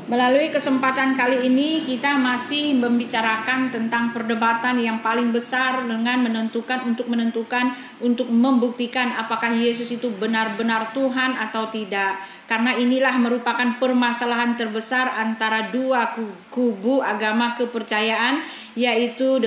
Melalui kesempatan kali ini kita masih membicarakan tentang perdebatan yang paling besar dengan menentukan untuk membuktikan apakah Yesus itu benar-benar Tuhan atau tidak. Karena inilah merupakan permasalahan terbesar antara dua kubu agama kepercayaan, yaitu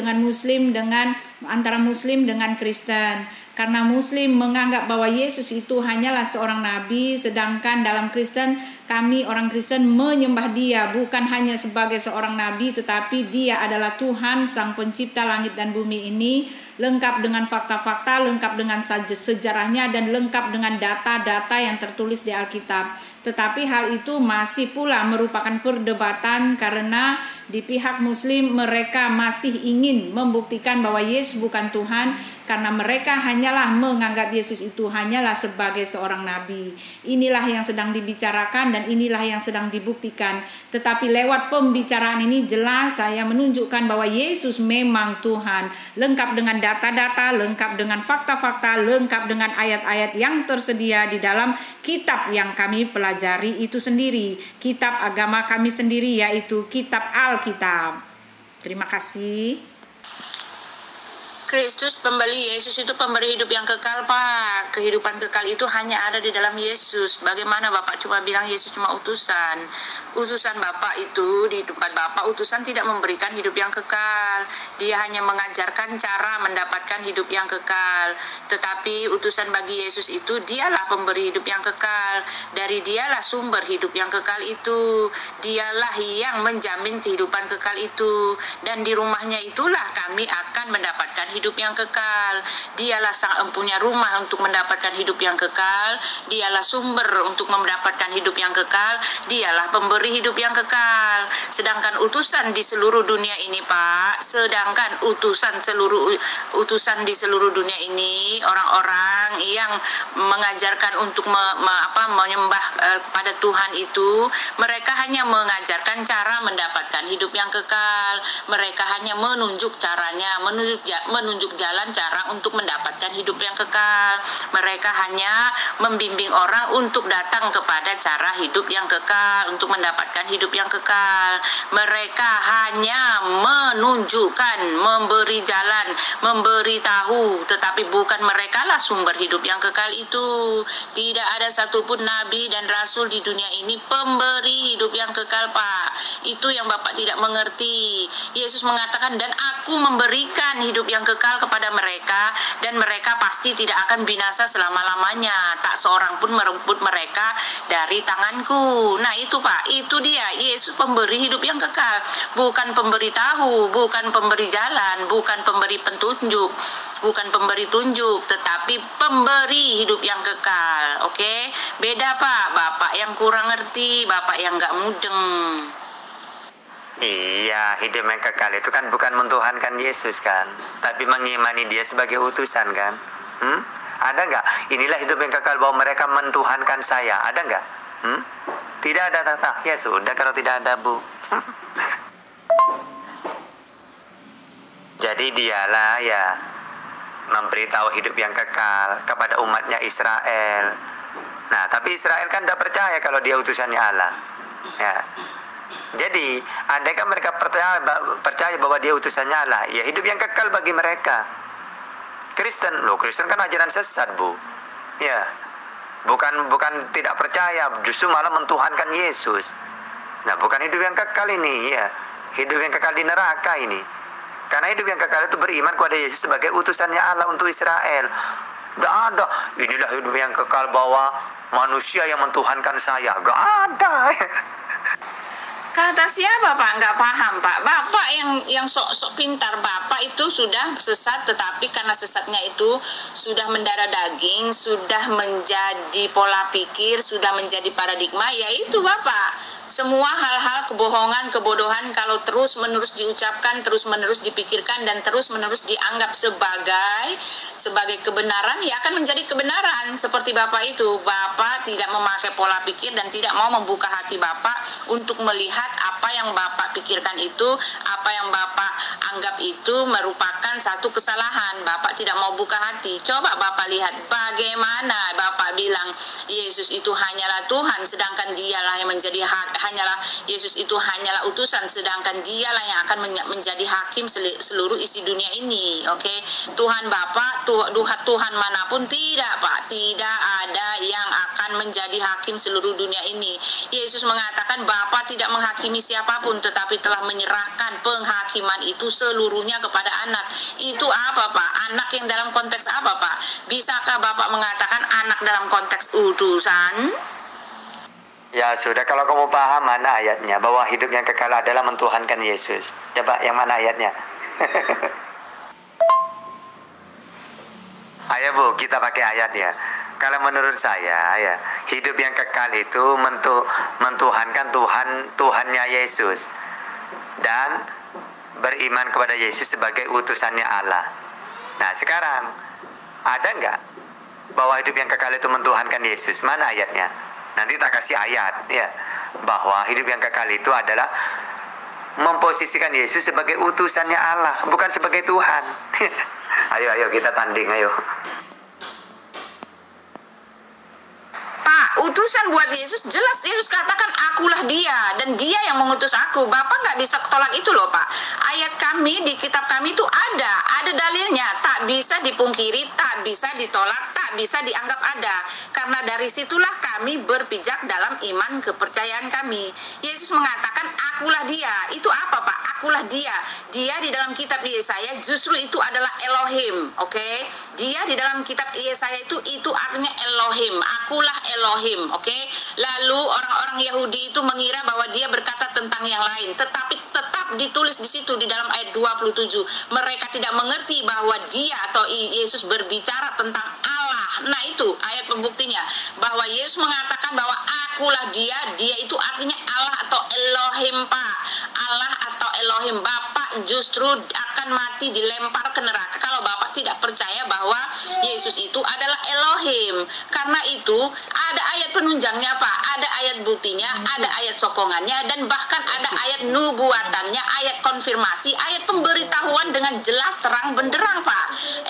antara Muslim dengan Kristen. Karena Muslim menganggap bahwa Yesus itu hanyalah seorang nabi, sedangkan dalam Kristen, kami orang Kristen menyembah Dia bukan hanya sebagai seorang nabi, tetapi Dia adalah Tuhan, Sang Pencipta langit dan bumi ini, lengkap dengan fakta-fakta, lengkap dengan sejarahnya, dan lengkap dengan data-data yang tertulis di Alkitab. Tetapi hal itu masih pula merupakan perdebatan karena di pihak Muslim mereka masih ingin membuktikan bahwa Yesus bukan Tuhan, karena mereka hanyalah menganggap Yesus itu hanyalah sebagai seorang nabi. Inilah yang sedang dibicarakan dan inilah yang sedang dibuktikan. Tetapi lewat pembicaraan ini jelas saya menunjukkan bahwa Yesus memang Tuhan, lengkap dengan data-data, lengkap dengan fakta-fakta, lengkap dengan ayat-ayat yang tersedia di dalam kitab yang kami pelajari itu sendiri, kitab agama kami sendiri, yaitu kitab Alkitab. Terima kasih. Kristus pembeli, Yesus itu pemberi hidup yang kekal, Pak. Kehidupan kekal itu hanya ada di dalam Yesus. Bagaimana Bapak cuma bilang Yesus cuma utusan? Utusan Bapak itu, di tempat Bapak utusan tidak memberikan hidup yang kekal. Dia hanya mengajarkan cara mendapatkan hidup yang kekal. Tetapi utusan bagi Yesus itu, dialah pemberi hidup yang kekal. Dari dialah sumber hidup yang kekal itu. Dialah yang menjamin kehidupan kekal itu. Dan di rumahnya itulah kami akan mendapatkan hidup yang kekal. Dialah sang empunya rumah untuk mendapatkan hidup yang kekal. Dialah sumber untuk mendapatkan hidup yang kekal. Dialah pemberi hidup yang kekal. Sedangkan utusan di seluruh dunia ini, Pak, utusan di seluruh dunia ini, orang-orang yang mengajarkan untuk menyembah pada Tuhan itu, mereka hanya mengajarkan cara mendapatkan hidup yang kekal. Mereka hanya menunjuk caranya, menunjuk jalan cara untuk mendapatkan hidup yang kekal. Mereka hanya membimbing orang untuk datang kepada cara hidup yang kekal, untuk mendapatkan hidup yang kekal. Mereka hanya menunjukkan, memberi jalan, memberi tahu, tetapi bukan merekalah sumber hidup yang kekal itu. Tidak ada satupun nabi dan rasul di dunia ini pemberi hidup yang kekal, Pak. Itu yang Bapak tidak mengerti. Yesus mengatakan, dan aku memberikan hidup yang kekal kepada mereka, dan mereka pasti tidak akan binasa selama-lamanya. Tak seorang pun merebut mereka dari tanganku. Nah itu, Pak, itu dia. Yesus pemberi hidup yang kekal. Bukan pemberi tahu, bukan pemberi jalan, bukan pemberi petunjuk, bukan pemberi tunjuk, tetapi pemberi hidup yang kekal. Oke? Beda, Pak. Bapak yang kurang ngerti, Bapak yang gak mudeng. Iya, hidup yang kekal itu kan bukan mentuhankan Yesus kan, tapi mengimani Dia sebagai utusan kan. Ada nggak? Inilah hidup yang kekal, bahwa mereka mentuhankan saya. Ada nggak? Tidak ada, tata. Ya sudah, kalau tidak ada, Bu. Jadi dialah ya memberitahu hidup yang kekal kepada umatnya Israel. Nah, tapi Israel kan tidak percaya kalau Dia utusannya Allah. Ya. Jadi, andaikan mereka percaya bahwa Dia utusannya Allah, ya hidup yang kekal bagi mereka. Kristen kan ajaran sesat, Bu. Ya. Bukan tidak percaya, justru malah mentuhankan Yesus. Nah, bukan hidup yang kekal ini, ya. Hidup yang kekal di neraka ini. Karena hidup yang kekal itu beriman kepada Yesus sebagai utusannya Allah untuk Israel. Gak ada, inilah hidup yang kekal bahwa manusia yang mentuhankan saya. Gak ada. Kata siapa, Pak? Nggak paham, Pak. Bapak yang sok pintar, Bapak itu sudah sesat, tetapi karena sesatnya itu sudah mendarah daging, sudah menjadi pola pikir, sudah menjadi paradigma, yaitu Bapak. Semua hal-hal kebohongan, kebodohan kalau terus-menerus diucapkan, terus-menerus dipikirkan, dan terus-menerus dianggap sebagai kebenaran, ya akan menjadi kebenaran. Seperti Bapak itu, Bapak tidak memakai pola pikir dan tidak mau membuka hati Bapak untuk melihat apa yang Bapak pikirkan itu, apa yang Bapak anggap itu merupakan satu kesalahan. Bapak tidak mau buka hati. Coba Bapak lihat bagaimana Bapak bilang Yesus itu hanyalah Tuhan, sedangkan dialah yang menjadi Yesus itu hanyalah utusan, sedangkan dialah yang akan menjadi hakim seluruh isi dunia ini. Oke, Tuhan Bapa, Tuhan manapun tidak, Pak, tidak ada yang akan menjadi hakim seluruh dunia ini. Yesus mengatakan Bapa tidak menghakimi siapapun, tetapi telah menyerahkan penghakiman itu seluruhnya kepada anak. Itu apa, Pak? Anak yang dalam konteks apa, Pak? Bisakah Bapak mengatakan anak dalam konteks utusan? Ya sudah, kalau kamu paham mana ayatnya bahwa hidup yang kekal adalah mentuhankan Yesus. Coba yang mana ayatnya? Ayo Bu, kita pakai ayat ya. Kalau menurut saya ya, hidup yang kekal itu mentuhankan Tuhannya Yesus dan beriman kepada Yesus sebagai utusannya Allah. Nah sekarang ada nggak bahwa hidup yang kekal itu mentuhankan Yesus? Mana ayatnya? Nanti tak kasih ayat ya, bahwa hidup yang kekal itu adalah memposisikan Yesus sebagai utusannya Allah, bukan sebagai Tuhan. Ayo kita tanding, ayo. Pak, utusan buat Yesus jelas. Yesus katakan akulah dia dan dia yang mengutus aku. Bapak nggak bisa tolak itu loh, Pak. Ayat kami di kitab kami itu ada dalilnya, tak bisa dipungkiri, tak bisa ditolak, tak bisa dianggap ada. Karena dari situlah kami berpijak dalam iman kepercayaan kami. Yesus mengatakan akulah dia. Itu apa, Pak? Akulah dia. Dia di dalam kitab Yesaya justru itu adalah Elohim, oke? Dia di dalam kitab Yesaya itu artinya Elohim. Akulah Elohim, oke? Lalu orang-orang Yahudi itu mengira bahwa dia berkata tentang yang lain, tetapi tetap ditulis di situ di dalam ayat 27. Mereka tidak mengerti bahwa dia atau Yesus berbicara tentang Allah. Nah itu ayat pembuktinya bahwa Yesus mengatakan bahwa akulah dia itu artinya Allah atau Elohim, Pak. Allah atau Elohim. Bapak justru akan mati dilempar ke neraka kalau Bapak tidak percaya bahwa Yesus itu adalah Elohim. Karena itu ada ayat penunjangnya, Pak, ada ayat buktinya, ada ayat sokongannya, dan bahkan ada ayat nubuatannya, ayat konfirmasi, ayat pemberitahuan dengan jelas terang benderang, Pak.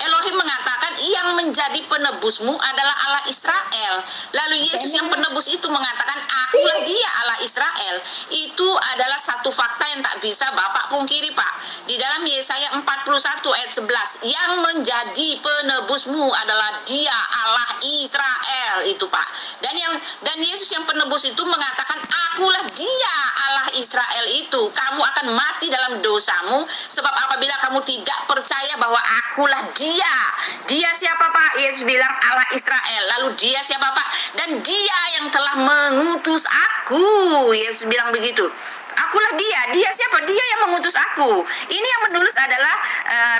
Elohim mengatakan yang menjadi penebusmu adalah Allah Israel. Lalu Yesus yang penebus itu mengatakan akulah dia Allah Israel. Itu adalah satu fakta yang tak bisa Bapak pungkiri, Pak. Di dalam Yesaya 41 ayat 11, yang menjadi penebusmu adalah dia Allah Israel itu, Pak. Dan Yesus yang penebus itu mengatakan akulah dia Allah Israel itu. Kamu akan mati dalam dosamu, sebab apabila kamu tidak percaya bahwa akulah dia. Dia siapa, Pak? Yesus bilang Allah Israel. Lalu dia siapa, Pak? Dan dia yang telah mengutus aku. Yesus bilang begitu. Akulah dia. Dia siapa? Dia yang mengutus aku. Ini yang menulis adalah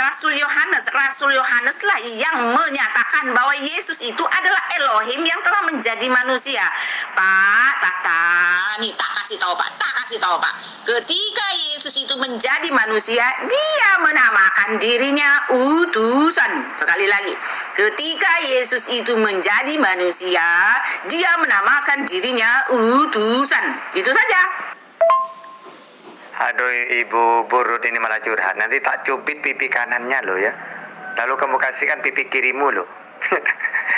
Rasul Yohanes. Rasul Yohanes lah yang menyatakan bahwa Yesus itu adalah Elohim yang telah menjadi manusia. Pak, nih tak kasih tahu, Pak. Ketika Yesus itu menjadi manusia, dia menamakan dirinya utusan. Sekali lagi, ketika Yesus itu menjadi manusia, dia menamakan dirinya utusan. Itu saja. Aduh, Ibu Burut ini malah curhat. Nanti tak cubit pipi kanannya loh ya. Lalu kamu kasihkan pipi kirimu loh.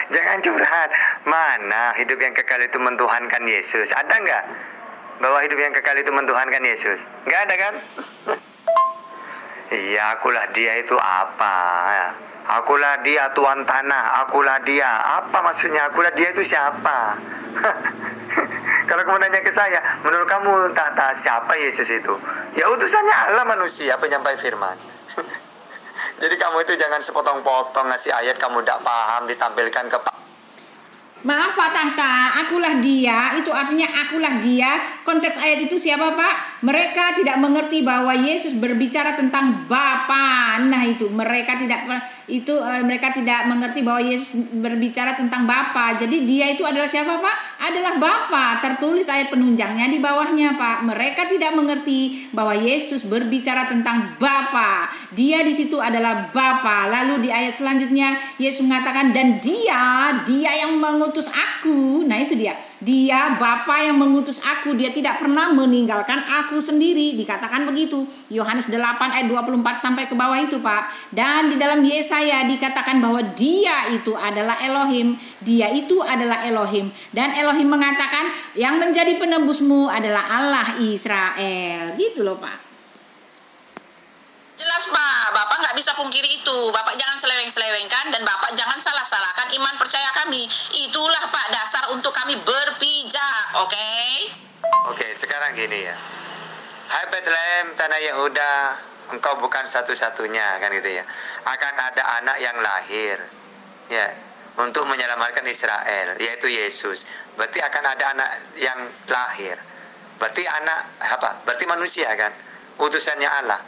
Jangan curhat. Mana hidup yang kekal itu mentuhankan Yesus? Ada nggak bahwa hidup yang kekal itu mentuhankan Yesus? Nggak ada kan? Iya, akulah dia itu apa? Akulah dia Tuan Tanah. Akulah dia. Apa maksudnya? Akulah dia itu siapa? Kalau kamu nanya ke saya, menurut kamu tak siapa Yesus itu? Ya utusannya Allah manusia, penyampai firman. Jadi kamu itu jangan sepotong-potong ngasih ayat kamu tidak paham ditampilkan ke Maaf Pak Tahta, akulah dia, itu artinya akulah dia. Konteks ayat itu siapa Pak? Mereka tidak mengerti bahwa Yesus berbicara tentang Bapa. Nah itu mereka tidak mengerti bahwa Yesus berbicara tentang Bapa. Jadi dia itu adalah siapa Pak? Adalah Bapa. Tertulis ayat penunjangnya di bawahnya Pak. Mereka tidak mengerti bahwa Yesus berbicara tentang Bapa. Dia di situ adalah Bapa. Lalu di ayat selanjutnya Yesus mengatakan, dan dia yang mengutus aku. Nah itu dia Bapa yang mengutus aku. Dia tidak pernah meninggalkan aku sendiri. Dikatakan begitu. Yohanes 8 ayat 24 sampai ke bawah itu Pak. Dan di dalam Yesaya dikatakan bahwa dia itu adalah Elohim. Dia itu adalah Elohim. Dan Elohim mengatakan yang menjadi penebusmu adalah Allah Israel. Gitu loh Pak. Jelas Pak, Bapak nggak bisa pungkiri itu. Bapak jangan seleweng-selewengkan dan Bapak jangan salah-salahkan iman percaya kami. Itulah Pak dasar untuk kami berpijak, oke? Oke, sekarang gini ya. Hai Bethlehem, tanah Yehuda, engkau bukan satu-satunya, kan gitu ya. Akan ada anak yang lahir, ya, untuk menyelamatkan Israel, yaitu Yesus. Berarti akan ada anak yang lahir. Berarti anak apa? Berarti manusia kan? Utusannya Allah.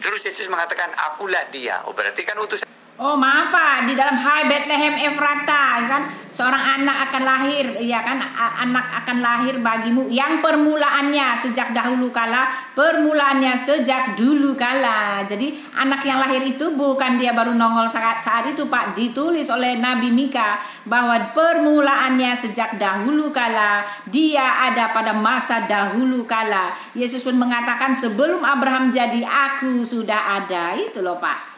Terus Yesus mengatakan, akulah dia. Oh, berarti kan utusan. Oh maaf Pak, di dalam Hai Bethlehem Efrata kan seorang anak akan lahir, ya kan, anak akan lahir bagimu yang permulaannya sejak dahulu kala, permulaannya sejak dulu kala. Jadi anak yang lahir itu bukan dia baru nongol saat itu Pak, ditulis oleh Nabi Mika bahwa permulaannya sejak dahulu kala, dia ada pada masa dahulu kala. Yesus pun mengatakan sebelum Abraham jadi aku sudah ada. Itu loh Pak.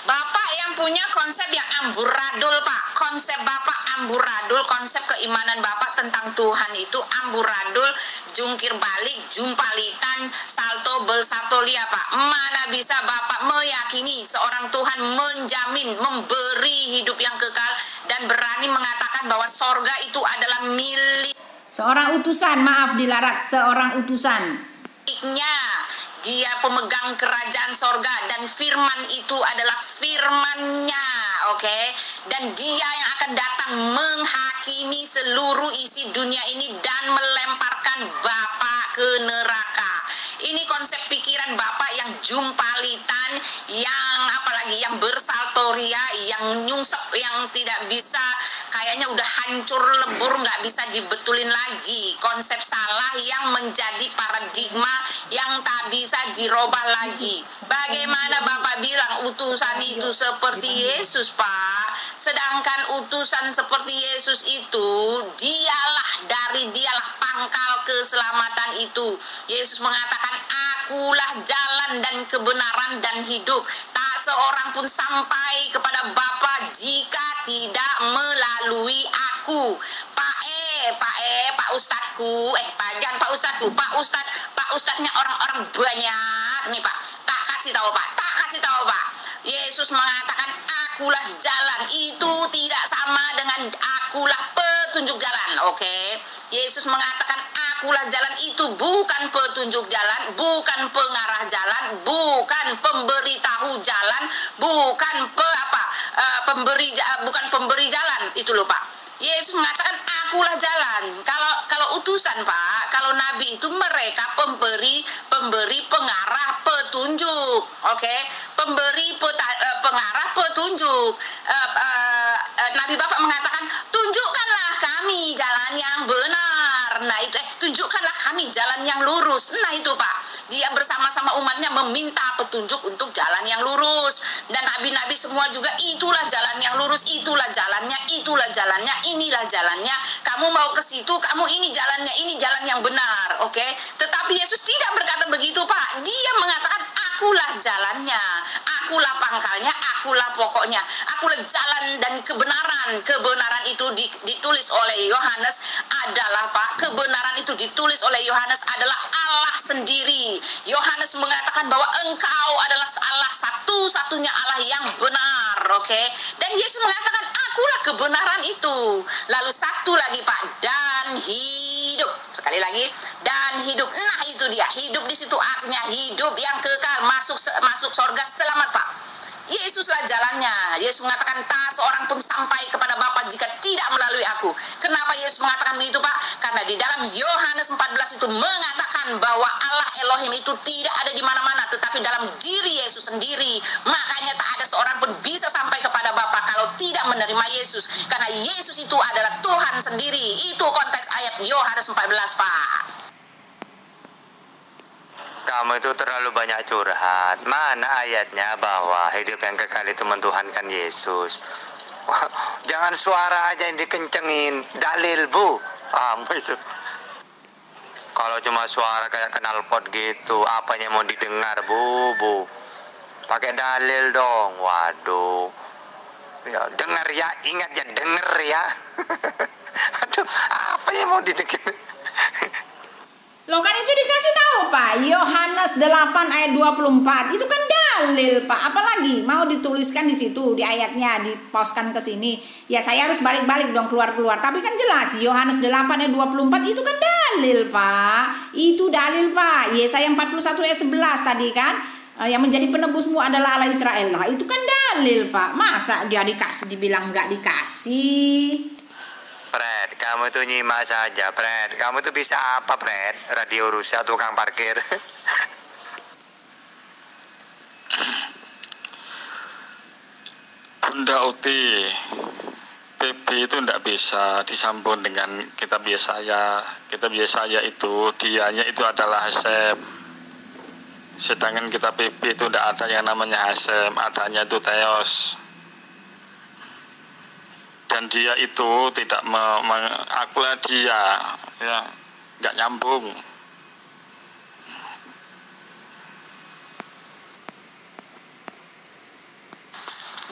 Bapak yang punya konsep yang amburadul Pak. Konsep Bapak amburadul, konsep keimanan Bapak tentang Tuhan itu amburadul, jungkir balik, jumpalitan, salto bersatolia Pak. Mana bisa Bapak meyakini seorang Tuhan menjamin, memberi hidup yang kekal dan berani mengatakan bahwa sorga itu adalah milik Seorang utusan, maaf dilarat, seorang utusan. Dia pemegang kerajaan sorga dan firman itu adalah firman-Nya, oke? Dan dia yang akan datang menghakimi seluruh isi dunia ini dan melemparkan Bapak ke neraka. Ini konsep pikiran Bapak yang jumpalitan, yang apalagi yang bersaltoria, yang nyungsep, yang tidak bisa, kayaknya udah hancur lebur, nggak bisa dibetulin lagi. Konsep salah yang menjadi paradigma yang tak bisa dirubah lagi. Bagaimana Bapak bilang utusan itu seperti Yesus Pak? Sedangkan utusan seperti Yesus itu dialah pangkal keselamatan itu. Yesus mengatakan akulah jalan dan kebenaran dan hidup. Tak seorang pun sampai kepada Bapa jika tidak melalui aku. Pak Ustadku, jangan Pak Ustadku, Pak Ustadnya orang-orang banyak nih Pak. Tak kasih tahu Pak. Yesus mengatakan akulah jalan, itu tidak sama dengan akulah petunjuk jalan, oke? Yesus mengatakan akulah jalan, itu bukan petunjuk jalan, bukan pengarah jalan, bukan pemberitahu jalan, bukan pemberi jalan, itu loh Pak. Yesus mengatakan akulah jalan. Kalau utusan Pak, kalau nabi itu mereka pemberi pengarah petunjuk, oke? Pengarah petunjuk. Nabi Bapak mengatakan tunjukkanlah kami jalan yang benar. Nah itu tunjukkanlah kami jalan yang lurus. Nah itu Pak, dia bersama-sama umatnya meminta petunjuk untuk jalan yang lurus. Dan nabi-nabi semua juga itulah jalan yang lurus, itulah jalannya, inilah jalannya. Kamu mau ke situ, kamu ini jalan yang benar, oke? Tetapi Yesus tidak berkata begitu Pak. Dia mengatakan akulah jalannya, akulah pangkalnya, akulah pokoknya, akulah jalan dan kebenaran. Kebenaran itu ditulis oleh Yohanes adalah Pak, kebenaran itu ditulis oleh Yohanes adalah Allah sendiri. Yohanes mengatakan bahwa engkau adalah Allah, satu-satunya Allah yang benar, oke? Dan Yesus mengatakan akulah kebenaran itu. Lalu satu lagi Pak, dan hidup. Sekali lagi, dan hidup. Nah itu dia, hidup di situ artinya hidup yang kekal, masuk surga selamat Pak. Yesus Yesuslah jalannya. Yesus mengatakan, tak seorang pun sampai kepada Bapa jika tidak melalui aku. Kenapa Yesus mengatakan begitu, Pak? Karena di dalam Yohanes 14 itu mengatakan bahwa Allah Elohim itu tidak ada di mana-mana, tetapi dalam diri Yesus sendiri. Makanya tak ada seorang pun bisa sampai kepada Bapa kalau tidak menerima Yesus. Karena Yesus itu adalah Tuhan sendiri. Itu konteks ayat Yohanes 14, Pak. Kamu itu terlalu banyak curhat. Mana ayatnya bahwa hidup yang kekal itu mentuhankan Yesus? Jangan suara aja yang dikencengin. Dalil, Bu. Kamu itu. Kalau cuma suara kayak knalpot gitu, apanya mau didengar, Bu? Pakai dalil dong. Waduh. Ya, dengar ya, ingat ya, denger ya. Aduh, apa yang mau didengar? Loh kan itu dikasih tahu, Pak. Yohanes 8 ayat 24. Itu kan dalil, Pak. Apalagi mau dituliskan di situ, di ayatnya, dipauskan ke sini. Ya saya harus balik-balik dong keluar-keluar. Tapi kan jelas Yohanes 8 ayat 24 itu kan dalil, Pak. Itu dalil, Pak. Yesaya 41 ayat 11 tadi kan. Yang menjadi penebusmu adalah Allah Israel. Lah itu kan dalil, Pak. Masa dia dikasih dibilang enggak dikasih? Fred, kamu tuh nyimak saja, Fred. Kamu tuh bisa apa, Fred? Radio rusak, tukang parkir. Bunda Uti, PP itu tidak bisa disambung dengan kitab Yesaya. Kitab Yesaya itu, dianya itu adalah Hasem. Sedangkan kitab PP itu tidak ada yang namanya Hasem, adanya itu Theos. Dan dia itu tidak akulah dia, ya, nggak nyambung.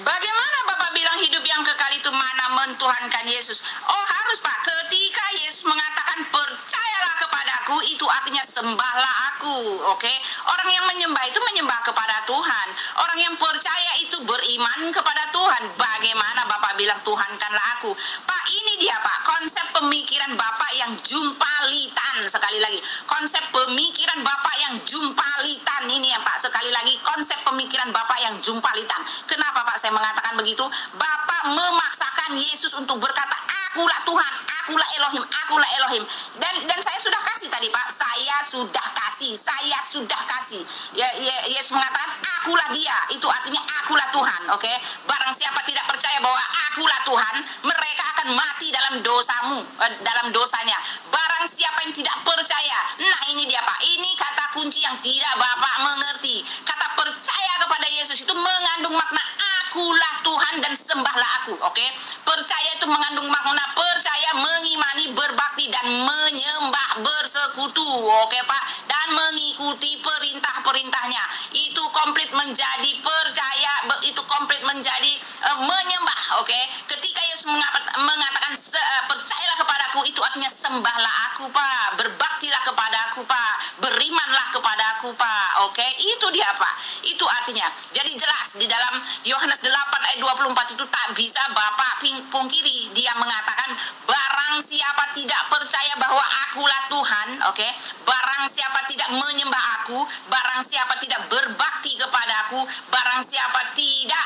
Bagaimana Bapak bilang hidup yang kekal itu mana mentuhankan Yesus? Oh harus, Pak. Ketika Yesus mengatakan percayalah kepadaku, itu artinya sembahlah aku. Oke? Orang yang menyembah itu menyembah kepada Tuhan. Orang yang percaya itu beriman kepada Tuhan. Bagaimana Bapak bilang Tuhankanlah aku? Pak, ini dia, Pak. Konsep pemikiran Bapak yang jumpalitan. Sekali lagi, konsep pemikiran Bapak yang jumpalitan. Ini ya, Pak. Sekali lagi, konsep pemikiran Bapak yang jumpalitan. Kenapa, Pak, saya mengatakan begitu? Bapak memaksakan Yesus untuk berkata, akulah Tuhan, akulah Elohim, akulah Elohim. Dan saya sudah kasih tadi, Pak. Saya sudah kasih. Yesus mengatakan, akulah dia. Itu artinya akulah Tuhan, oke? Barang siapa tidak percaya bahwa akulah Tuhan, mereka akan mati dalam dalam dosanya. Barang siapa yang tidak percaya, nah ini dia, Pak. Ini kata kunci yang tidak Bapak mengerti. Kata percaya kepada Yesus itu mengandung makna akulah Tuhan dan sembahlah aku, oke? Percaya itu mengandung makna percaya, mengimani, berbakti dan menyembah, bersekutu, oke, Pak? Dan mengikuti perintah-perintahnya. Itu komplit menjadi percaya, itu komplit menjadi menyembah, oke? Ketika Yesus mengatakan percayalah kepadaku, itu artinya sembahlah aku, Pak. Berbaktilah kepadaku, Pak. Berimanlah kepadaku, Pak, oke? Itu dia, Pak. Itu artinya. Jadi jelas di dalam Yohanes 8 ayat 24 itu tak bisa Bapak pungkiri. Dia mengatakan barang siapa tidak percaya bahwa akulah Tuhan, oke? Barang siapa tidak menyembah aku, barang siapa tidak berbakti kepadaku, barang siapa tidak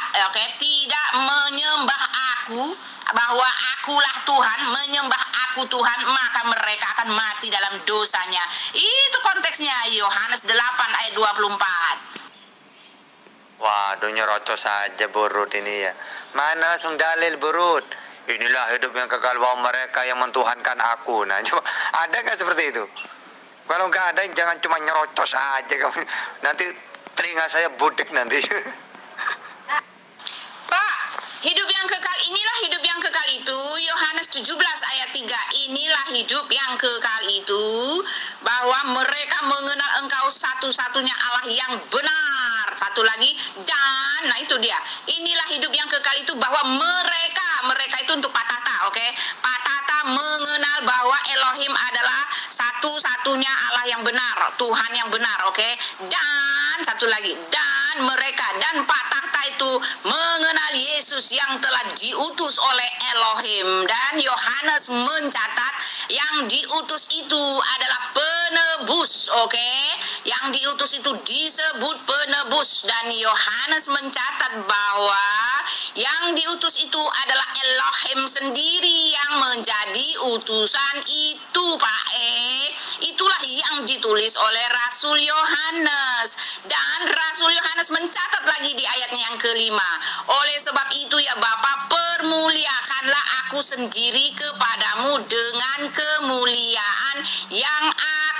menyembah aku, bahwa akulah Tuhan, menyembah aku Tuhan, maka mereka akan mati dalam dosanya. Itu konteksnya Yohanes 8 ayat 24. Waduh, nyerocos saja Burut ini ya. Mana langsung dalil, Burut? Inilah hidup yang kekal bahwa mereka yang mentuhankan aku. Nah, coba ada nggak seperti itu? Kalau nggak ada, jangan cuma nyerocos aja kamu. Nanti telinga saya budek nanti. Pak, hidup yang kekal, inilah hidup yang kekal itu. Yohanes 17 ayat 3. Inilah hidup yang kekal itu, bahwa mereka mengenal Engkau satu-satunya Allah yang benar. Satu lagi, dan nah itu dia. Inilah hidup yang kekal itu, bahwa mereka itu untuk Pak Tata, oke? Pak Tata mengenal bahwa Elohim adalah satu-satunya Allah yang benar, Tuhan yang benar, oke? Dan satu lagi, dan mereka dan Pak Tata itu mengenal Yesus yang telah diutus oleh Elohim. Dan Yohanes mencatat yang diutus itu adalah penebus, oke? yang diutus itu disebut penebus, dan Yohanes mencatat bahwa yang diutus itu adalah Elohim sendiri yang menjadi utusan itu, Pak. Itulah yang ditulis oleh Rasul Yohanes, dan Rasul Yohanes mencatat lagi di ayatnya yang kelima, oleh sebab itu ya Bapa, permuliakanlah aku sendiri kepadamu dengan kemuliaan yang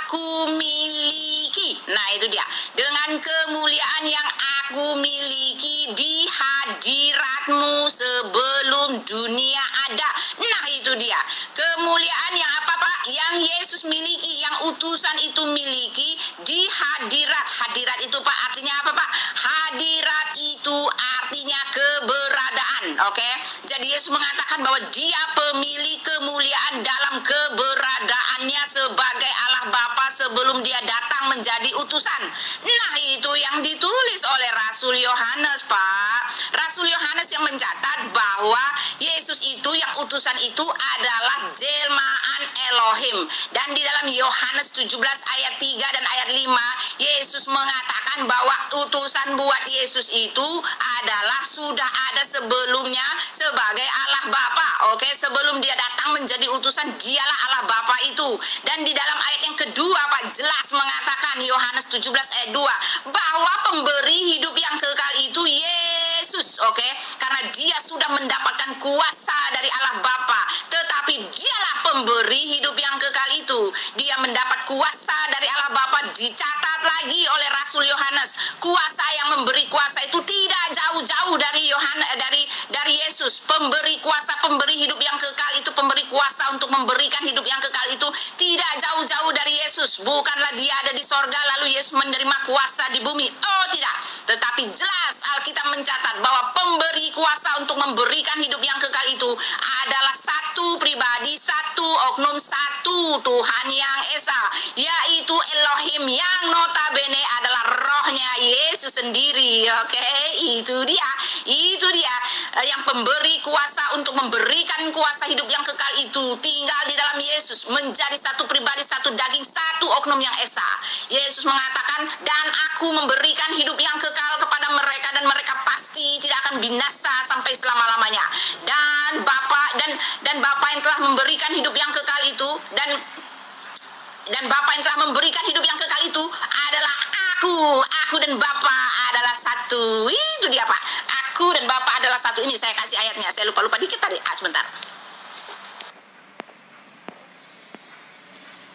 aku miliki. Nah itu dia, dengan kemuliaan yang aku miliki di hadiratmu sebelum dunia ada. Nah itu dia, kemuliaan yang apa Pak? Yang Yesus miliki, yang utusan itu miliki di hadirat. Hadirat itu Pak artinya apa Pak? Hadirat itu artinya keberadaan. Oke? Jadi Yesus mengatakan bahwa dia pemilik kemuliaan dalam keberadaannya sebagai Allah Bapa sebelum dia datang menjadi utusan. Nah itu yang ditulis oleh Rasul Yohanes, Pak. Rasul Yohanes yang mencatat bahwa Yesus itu, yang utusan itu adalah jelmaan Elohim. Dan di dalam Yohanes 17 ayat 3 dan ayat 5, Yesus mengatakan bahwa utusan buat Yesus itu adalah sudah ada sebelumnya sebagai Allah Bapa. Oke, sebelum dia datang menjadi utusan, dialah Allah Bapa itu. Dan di dalam ayat yang kedua Pak, jelas mengatakan Yohanes 17 ayat 2 bahwa pemberi hidup yang kekal itu Yesus. Oke, karena dia sudah mendapatkan kuasa dari Allah Bapa, tetapi dialah pemberi hidup yang kekal itu. Dia mendapat kuasa dari Allah Bapa. Dicatat lagi oleh Rasul Yohanes, kuasa yang memberi kuasa itu tidak jauh-jauh dari Yohanes, dari Yesus. Pemberi kuasa, pemberi hidup yang kekal itu, pemberi kuasa untuk memberikan hidup yang kekal itu tidak jauh-jauh dari Yesus. Bukanlah dia ada di sorga lalu Yesus menerima kuasa di bumi. Oh tidak, tetapi jelas Alkitab mencatat bahwa pemberi kuasa untuk memberikan hidup yang kekal itu adalah satu pribadi, satu oknum, satu Tuhan yang Esa, yaitu Elohim, yang notabene adalah rohnya Yesus sendiri. Oke, itu dia yang pemberi kuasa untuk memberikan kuasa hidup yang kekal itu tinggal di dalam Yesus, menjadi satu pribadi, satu daging, satu oknum yang Esa. Yesus mengatakan, dan aku memberikan hidup yang kekal kepada mereka, dan mereka pasti tidak akan binasa sampai selama-lamanya. Dan Bapa yang telah memberikan hidup yang kekal itu, dan Bapa yang telah memberikan hidup yang kekal itu adalah aku dan Bapa adalah satu. Itu dia Pak, aku dan Bapa adalah satu. Ini saya kasih ayatnya, saya lupa dikit tadi. Sebentar.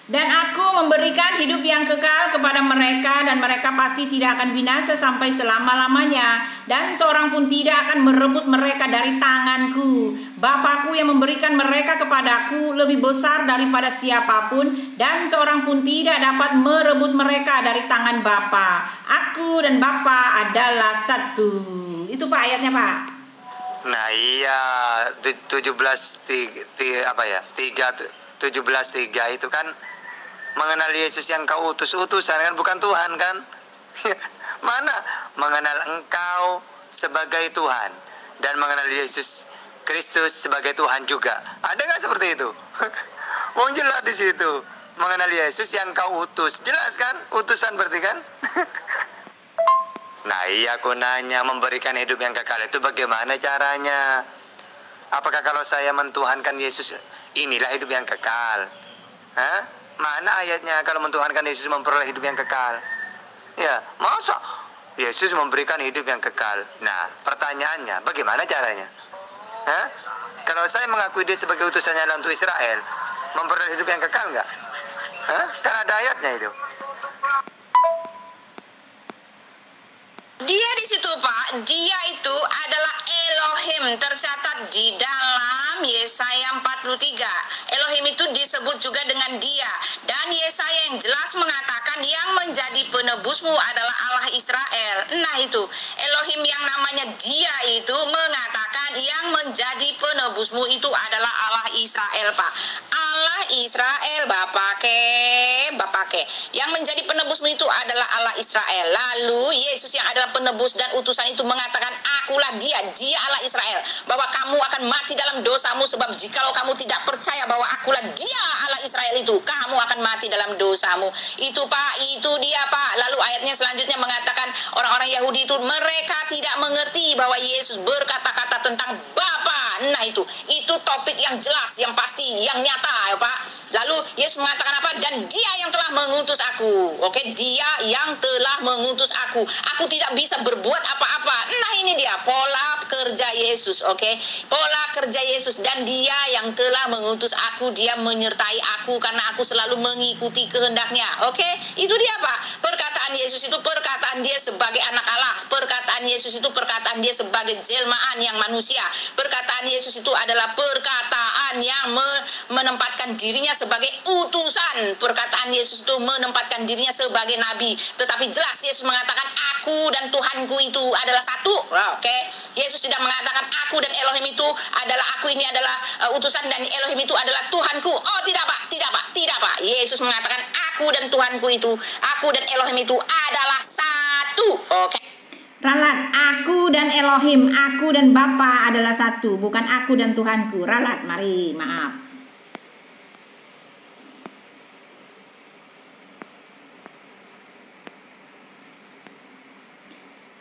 Dan aku memberikan hidup yang kekal kepada mereka, dan mereka pasti tidak akan binasa sampai selama-lamanya, dan seorang pun tidak akan merebut mereka dari tanganku. Bapakku yang memberikan mereka kepadaku lebih besar daripada siapapun, dan seorang pun tidak dapat merebut mereka dari tangan Bapa. Aku dan Bapa adalah satu. Itu Pak ayatnya Pak. Nah iya, 17:3 itu kan mengenal Yesus yang kau utusan kan, bukan Tuhan kan? Mana mengenal engkau sebagai Tuhan dan mengenal Yesus Kristus sebagai Tuhan juga. Ada nggak seperti itu? Mau jelas di situ, mengenal Yesus yang kau utus, jelas kan? Utusan berarti kan? Nah iya, aku nanya, memberikan hidup yang kekal itu bagaimana caranya? Apakah kalau saya mentuhankan Yesus, inilah hidup yang kekal? Hah? Mana ayatnya kalau mentuhankan Yesus memperoleh hidup yang kekal? Ya, masa Yesus memberikan hidup yang kekal? Nah, pertanyaannya, bagaimana caranya? Hah? Kalau saya mengakui dia sebagai utusannya untuk Israel, memperoleh hidup yang kekal nggak? Hah? Kan ada ayatnya itu. Dia di situ Pak, dia itu adalah Elohim, tercatat di dalam Yesaya 43. Elohim itu disebut juga dengan dia. Dan Yesaya yang jelas mengatakan yang menjadi penebusmu adalah Allah Israel. Nah itu, Elohim yang namanya dia itu mengatakan yang menjadi penebusmu itu adalah Allah Israel Pak. Allah Israel Bapake. Yang menjadi penebusmu itu adalah Allah Israel. Lalu Yesus yang adalah penebus dan utusan itu mengatakan, akulah dia Allah Israel, bahwa kamu akan mati dalam dosamu, sebab jikalau kamu tidak percaya bahwa akulah dia Allah Israel itu, kamu akan mati dalam dosamu. Itu Pak, itu dia Pak. Lalu ayatnya selanjutnya mengatakan orang-orang Yahudi itu mereka tidak mengerti bahwa Yesus berkata-kata tentang Bapa. Nah itu topik yang jelas, yang pasti, yang nyata ya Pak. Lalu Yesus mengatakan apa? Dan dia yang telah mengutus aku. Oke, dia yang telah mengutus aku. Aku tidak bisa berbuat apa-apa. Nah ini dia pola kerja Yesus. Oke, pola kerja Yesus. Dan dia yang telah mengutus aku, dia menyertai aku karena aku selalu mengikuti kehendaknya. Oke, itu dia Pak. Perkataan Yesus itu perkataan dia sebagai anak Allah. Perkataan Yesus itu perkataan dia sebagai jelmaan yang manusia. Perkataan Yesus itu adalah perkataan yang menempatkan dirinya sebagai utusan. Perkataan Yesus itu menempatkan dirinya sebagai nabi. Tetapi jelas Yesus mengatakan aku dan Tuhanku itu adalah satu. Oke, Yesus tidak mengatakan aku dan Elohim itu adalah, aku ini adalah utusan dan Elohim itu adalah Tuhanku. Oh tidak Pak, tidak Pak, tidak Pak. Yesus mengatakan aku dan Tuhanku itu, aku dan Elohim itu adalah satu. Oke. Ralat, aku dan Elohim, aku dan Bapa adalah satu, bukan aku dan Tuhanku. Ralat, mari, maaf.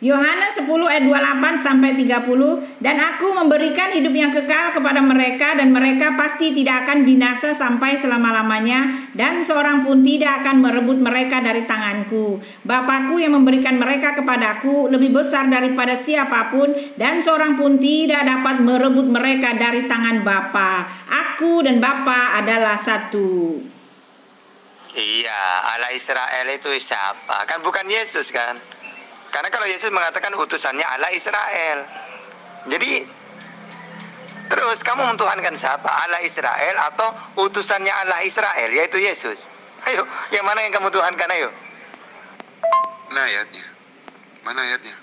Yohanes 10 ayat 28 sampai 30, dan aku memberikan hidup yang kekal kepada mereka dan mereka pasti tidak akan binasa sampai selama-lamanya dan seorang pun tidak akan merebut mereka dari tanganku. Bapakku yang memberikan mereka kepadaku lebih besar daripada siapapun dan seorang pun tidak dapat merebut mereka dari tangan Bapa. Aku dan Bapa adalah satu. Iya, Allah Israel itu siapa? Kan bukan Yesus kan? Karena kalau Yesus mengatakan utusannya Allah Israel. Jadi terus kamu mentuhankan siapa? Allah Israel atau utusannya Allah Israel, yaitu Yesus? Ayo, yang mana yang kamu tuhankan, ayo? Mana ayatnya? Mana ayatnya?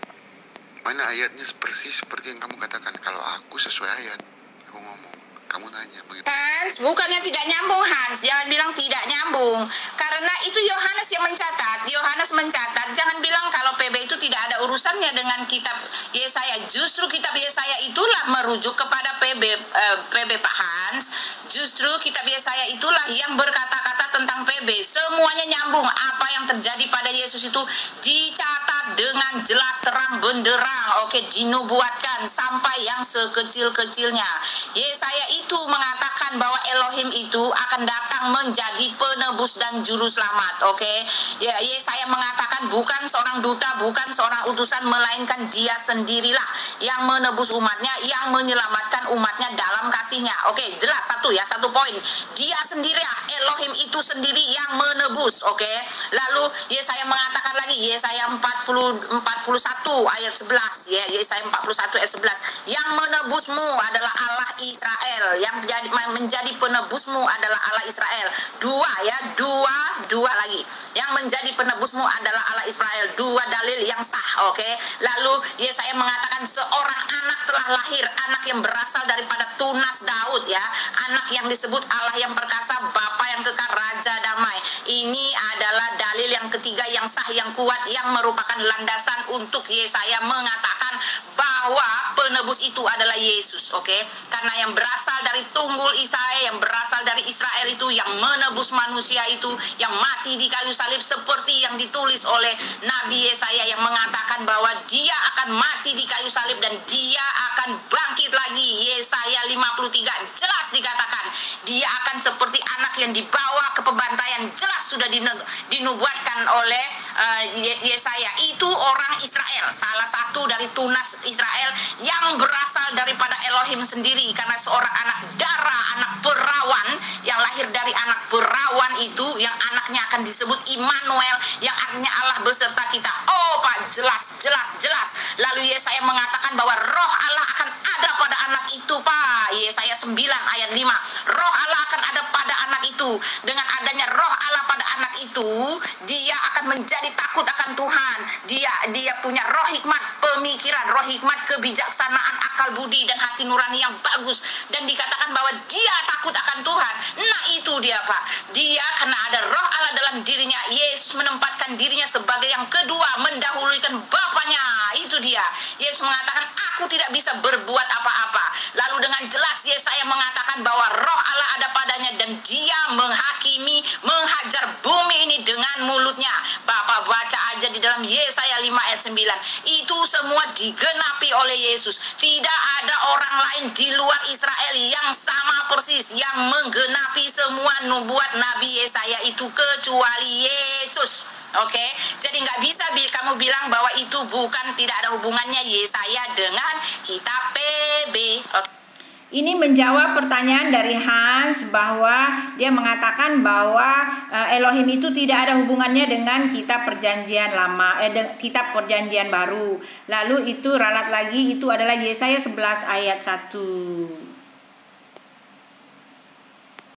Mana ayatnya persis seperti yang kamu katakan. Kalau aku sesuai ayat, aku ngomong, kamu nanya begitu. Hans, bukannya tidak nyambung Hans, jangan bilang tidak nyambung. Karena itu Yohanes yang mencatat. Yohanes mencatat, jangan bilang kalau PB itu tidak ada urusannya dengan kitab Yesaya. Justru kitab Yesaya itulah merujuk kepada PB Pak Hans. Justru kitab Yesaya itulah yang berkata-kata tentang PB. Semuanya nyambung. Apa yang terjadi pada Yesus itu dicatat dengan jelas terang benderang. Oke, dinubuatkan sampai yang sekecil-kecilnya. Yesaya itu mengatakan bahwa Elohim itu akan datang menjadi penebus dan juru selamat. Oke, ya Yesaya mengatakan bukan seorang duta, bukan seorang utusan, melainkan dia sendirilah yang menebus umatnya, yang menyelamatkan umatnya dalam kasihnya. Oke, jelas satu poin. Dia sendirilah, Elohim itu sendiri yang menebus. Oke, lalu Yesaya mengatakan lagi, Yesaya 41 ayat 11 ya, Yesaya 41 ayat 11, yang menebusmu adalah Allah Israel, yang menjadi penebusmu adalah Allah Israel. Dua lagi, yang menjadi penebusmu adalah Allah Israel. Dua dalil yang sah. Oke, lalu Yesaya mengatakan seorang anak telah lahir, anak yang berasal daripada tunas Daud ya, anak yang disebut Allah yang perkasa, Bapa yang kekal, Raja damai. Ini adalah dalil yang ketiga yang sah, yang kuat, yang merupakan landasan untuk Yesaya mengatakan bahwa penebus itu adalah Yesus. Oke, karena yang berasal dari tunggul Yesaya, yang berasal dari Israel itu, yang menebus manusia itu, yang mati di kayu salib seperti yang ditulis oleh Nabi Yesaya yang mengatakan bahwa dia akan mati di kayu salib dan dia akan bangkit lagi. Yesaya 53 jelas dikatakan dia akan seperti anak yang dibawa ke pembantaian. Jelas sudah dinubuatkan oleh Yesaya. Itu orang Israel, salah satu dari tunas Israel yang berasal daripada Elohim sendiri, karena seorang anak darah, anak perawan yang lahir dari anak perawan itu, yang anaknya akan disebut Immanuel, yang artinya Allah beserta kita. Oh Pak, jelas. Lalu Yesaya mengatakan bahwa roh Allah akan ada pada anak itu Pak. Yesaya 9 ayat 5, roh Allah akan ada pada anak itu. Dengan adanya roh Allah pada anak itu, dia akan menjadi takut akan Tuhan. Dia punya roh hikmat pemikiran, roh hikmat kebijaksanaan, akal budi dan hati nurani yang bagus, dan dikatakan bahwa dia takut akan Tuhan. Nah itu dia Pak, dia karena ada roh Allah dalam dirinya, Yesus menempatkan dirinya sebagai yang kedua, mendahulukan Bapaknya. Itu dia, Yesus mengatakan aku tidak bisa berbuat apa-apa. Lalu dengan jelas Yesus Yesaya mengatakan bahwa roh Allah ada padanya dan dia menghakimi, menghajar bumi ini dengan mulutnya. Bapak baca aja di dalam Yesaya 5 ayat 9. Itu semua digenapi oleh Yesus. Tidak ada orang lain di luar Israel yang sama persis yang menggenapi semua nubuat Nabi Yesaya itu kecuali Yesus. Oke, jadi nggak bisa kamu bilang bahwa itu tidak ada hubungannya Yesaya dengan kitab PB. Oke. Ini menjawab pertanyaan dari Hans bahwa dia mengatakan bahwa Elohim itu tidak ada hubungannya dengan kitab perjanjian lama, kitab perjanjian baru. Lalu itu ralat lagi, itu adalah Yesaya 11 ayat 1.